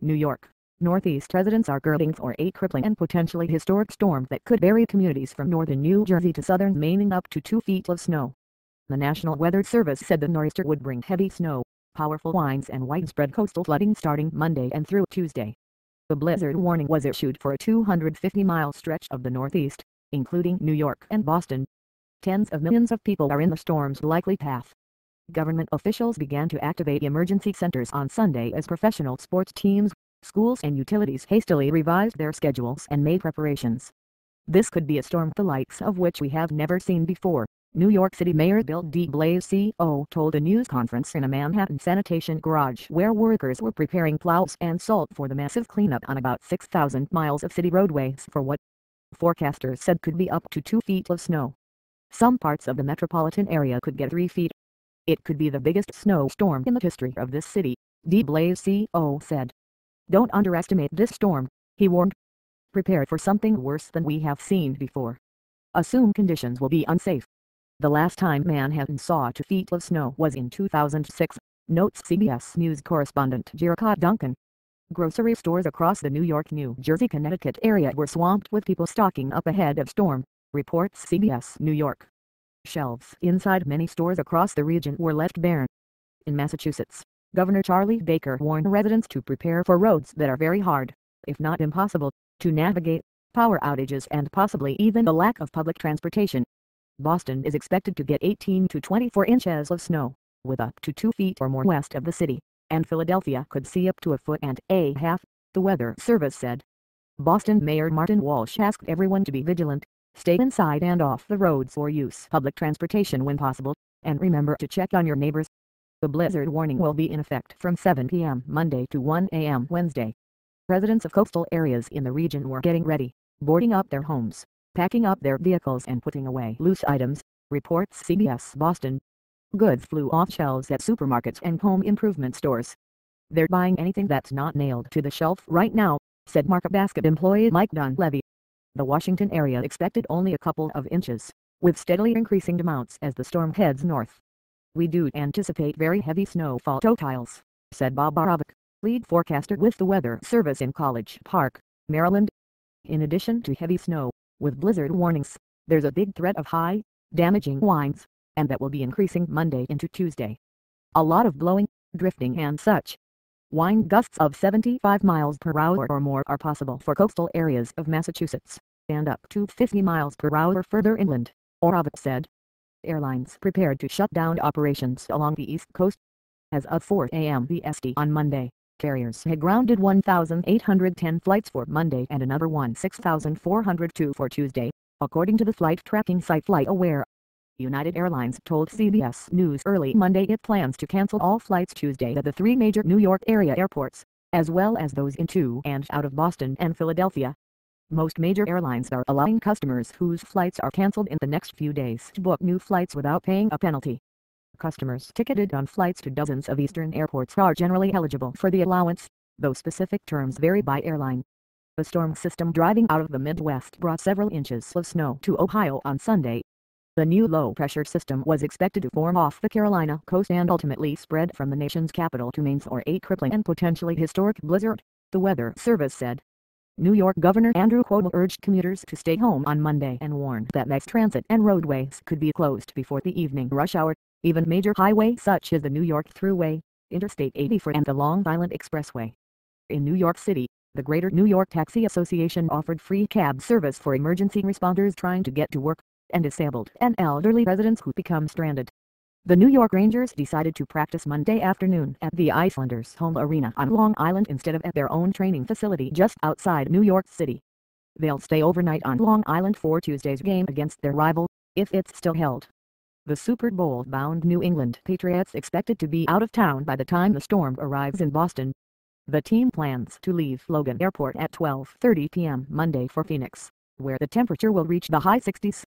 New York. Northeast residents are girding for a crippling and potentially historic storm that could bury communities from northern New Jersey to southern Maine up to 2 feet of snow. The National Weather Service said the nor'easter would bring heavy snow, powerful winds and widespread coastal flooding starting Monday and through Tuesday. The blizzard warning was issued for a 250-mile stretch of the Northeast, including New York and Boston. Tens of millions of people are in the storm's likely path. Government officials began to activate emergency centers on Sunday as professional sports teams, schools and utilities hastily revised their schedules and made preparations. This could be a storm the likes of which we have never seen before, New York City Mayor Bill de Blasio told a news conference in a Manhattan sanitation garage where workers were preparing plows and salt for the massive cleanup on about 6,000 miles of city roadways for what forecasters said could be up to 2 feet of snow. Some parts of the metropolitan area could get 3 feet. It could be the biggest snowstorm in the history of this city, de Blasio said. Don't underestimate this storm, he warned. Prepare for something worse than we have seen before. Assume conditions will be unsafe. The last time Manhattan saw 2 feet of snow was in 2006, notes CBS News correspondent Jerica Duncan. Grocery stores across the New York, New Jersey, Connecticut area were swamped with people stocking up ahead of storm, reports CBS New York. Shelves inside many stores across the region were left bare. In Massachusetts, Governor Charlie Baker warned residents to prepare for roads that are very hard, if not impossible, to navigate, power outages and possibly even a lack of public transportation. Boston is expected to get 18 to 24 inches of snow, with up to 2 feet or more west of the city, and Philadelphia could see up to 1.5 feet, the Weather Service said. Boston Mayor Martin Walsh asked everyone to be vigilant, stay inside and off the roads or use public transportation when possible, and remember to check on your neighbors. The blizzard warning will be in effect from 7 p.m. Monday to 1 a.m. Wednesday. Residents of coastal areas in the region were getting ready, boarding up their homes, packing up their vehicles and putting away loose items, reports CBS Boston. Goods flew off shelves at supermarkets and home improvement stores. They're buying anything that's not nailed to the shelf right now, said Market Basket employee Mike Dunleavy. The Washington area expected only a couple of inches, with steadily increasing amounts as the storm heads north. We do anticipate very heavy snowfall totals, said Bob Barabic, lead forecaster with the Weather Service in College Park, Maryland. In addition to heavy snow, with blizzard warnings, there's a big threat of high, damaging winds, and that will be increasing Monday into Tuesday. A lot of blowing, drifting and such. Wind gusts of 75 miles per hour or more are possible for coastal areas of Massachusetts, and up to 50 miles per hour further inland, Barabic said. Airlines prepared to shut down operations along the East Coast. As of 4 a.m. BST on Monday, carriers had grounded 1,810 flights for Monday and another 6,402 for Tuesday, according to the flight tracking site FlightAware. United Airlines told CBS News early Monday it plans to cancel all flights Tuesday at the 3 major New York area airports, as well as those into and out of Boston and Philadelphia. Most major airlines are allowing customers whose flights are canceled in the next few days to book new flights without paying a penalty. Customers ticketed on flights to dozens of eastern airports are generally eligible for the allowance, though specific terms vary by airline. The storm system driving out of the Midwest brought several inches of snow to Ohio on Sunday. The new low-pressure system was expected to form off the Carolina coast and ultimately spread from the nation's capital to Maine for a crippling and potentially historic blizzard, the Weather Service said. New York Governor Andrew Cuomo urged commuters to stay home on Monday and warned that mass transit and roadways could be closed before the evening rush hour. Even major highways such as the New York Thruway, Interstate 84 and the Long Island Expressway. In New York City, the Greater New York Taxi Association offered free cab service for emergency responders trying to get to work, and disabled and elderly residents who become stranded. The New York Rangers decided to practice Monday afternoon at the Islanders' home arena on Long Island instead of at their own training facility just outside New York City. They'll stay overnight on Long Island for Tuesday's game against their rival, if it's still held. The Super Bowl-bound New England Patriots expected to be out of town by the time the storm arrives in Boston. The team plans to leave Logan Airport at 12:30 p.m. Monday for Phoenix, where the temperature will reach the high 60s.